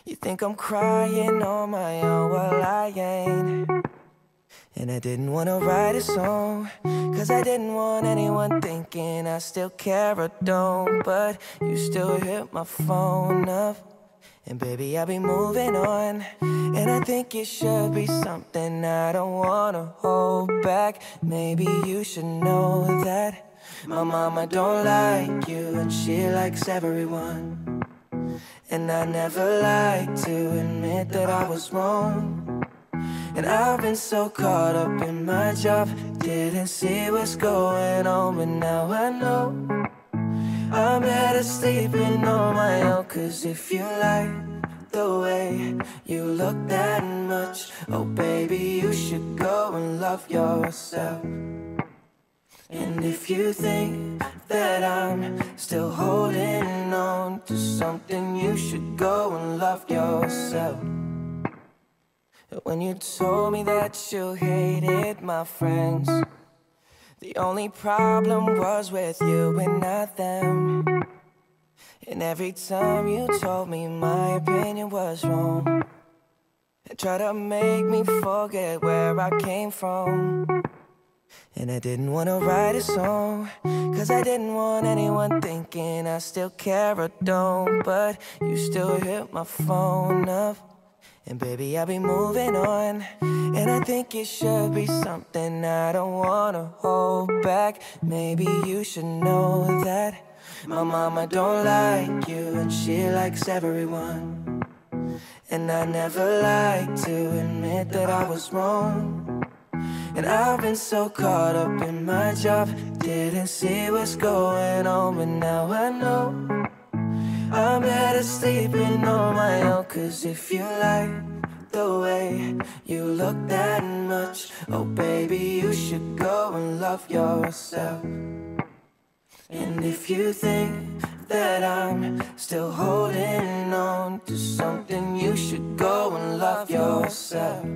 You think I'm crying on my own, well I ain't. And I didn't wanna write a song, cause I didn't want anyone thinking I still care or don't. But you still hit my phone up, and baby I'll be moving on. And I think it should be something I don't wanna hold back. Maybe you should know that my mama don't like you and she likes everyone. And I never like to admit that I was wrong. And I've been so caught up in my job, didn't see what's going on, but now I know I'm better sleeping on my own. Cause if you like the way you look that much, oh baby you should go and love yourself. And if you think that I'm still holding on to something, you should go and love yourself. When you told me that you hated my friends, the only problem was with you and not them. And every time you told me my opinion was wrong, and tried to make me forget where I came from. And I didn't wanna write a song, cause I didn't want anyone thinking I still care or don't. But you still hit my phone up, and baby I'll be moving on. And I think it should be something I don't wanna hold back. Maybe you should know that my mama don't like you and she likes everyone. And I never like to admit that I was wrong. And I've been so caught up in my job, didn't see what's going on, but now I know I'm better sleeping on my own. Cause if you like the way you look that much, oh baby you should go and love yourself. And if you think that I'm still holding on to something, you should go and love yourself.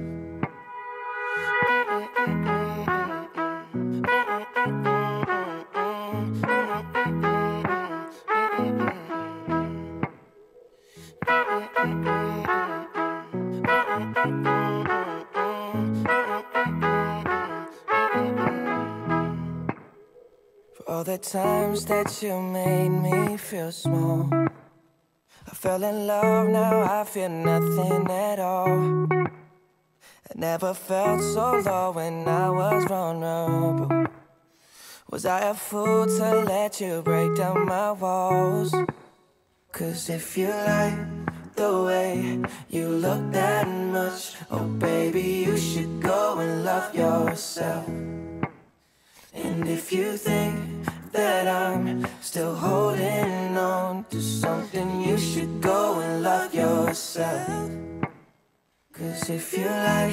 For all the times that you made me feel small, I fell in love, now I feel nothing at all. I never felt so low when I was vulnerable. Was I a fool to let you break down my walls? Cause if you like the way you look that much, oh baby you should go and love yourself. And if you think that I'm still holding on to something, you should go and love yourself. Cause if you like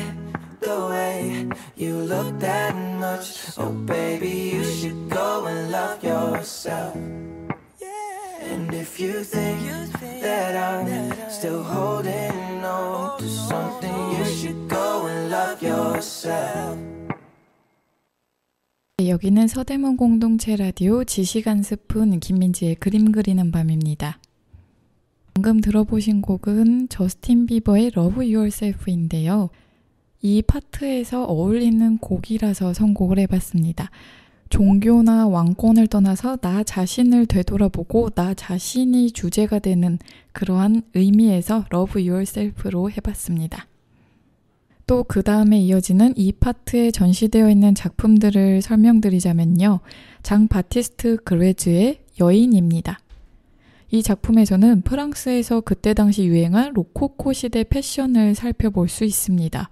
the way you look that much, oh baby you should go and love yourself. And if you think that I'm still holding on to something, you should go and love yourself. 여기는 서대문 공동체 라디오 지식 한 스푼 김민지의 그림 그리는 밤입니다. 방금 들어보신 곡은 저스틴 비버의 Love Yourself인데요. 이 파트에서 어울리는 곡이라서 선곡을 해봤습니다. 종교나 왕권을 떠나서 나 자신을 되돌아보고 나 자신이 주제가 되는 그러한 의미에서 Love Yourself로 해봤습니다. 또 그 다음에 이어지는 이 파트에 전시되어 있는 작품들을 설명드리자면요. 장 바티스트 그레즈의 여인입니다. 이 작품에서는 프랑스에서 그때 당시 유행한 로코코 시대 패션을 살펴볼 수 있습니다.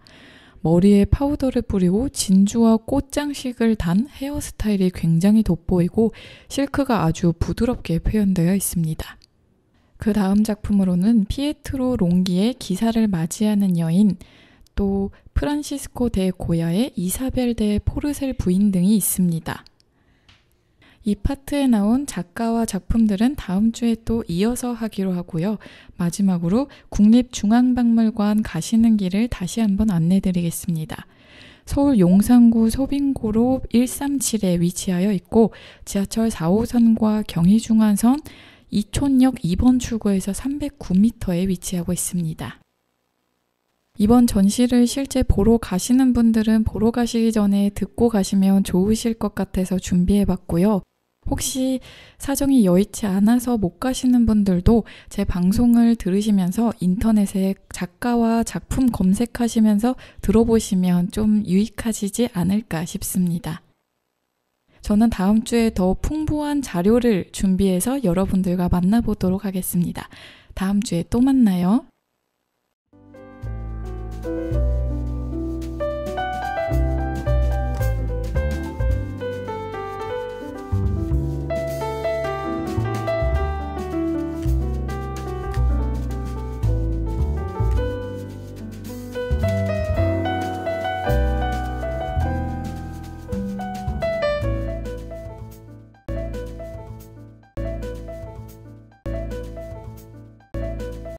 머리에 파우더를 뿌리고 진주와 꽃장식을 단 헤어스타일이 굉장히 돋보이고 실크가 아주 부드럽게 표현되어 있습니다. 그 다음 작품으로는 피에트로 롱기의 기사를 맞이하는 여인, 또 프란시스코 데 고야의 이사벨 데 포르셀 부인 등이 있습니다. 이 파트에 나온 작가와 작품들은 다음 주에 또 이어서 하기로 하고요. 마지막으로 국립중앙박물관 가시는 길을 다시 한번 안내드리겠습니다. 서울 용산구 소빙고로 137에 위치하여 있고 지하철 4호선과 경의중앙선 이촌역 2번 출구에서 309m에 위치하고 있습니다. 이번 전시를 실제 보러 가시는 분들은 보러 가시기 전에 듣고 가시면 좋으실 것 같아서 준비해봤고요. 혹시 사정이 여의치 않아서 못 가시는 분들도 제 방송을 들으시면서 인터넷에 작가와 작품 검색하시면서 들어보시면 좀 유익하시지 않을까 싶습니다. 저는 다음 주에 더 풍부한 자료를 준비해서 여러분들과 만나보도록 하겠습니다. 다음 주에 또 만나요.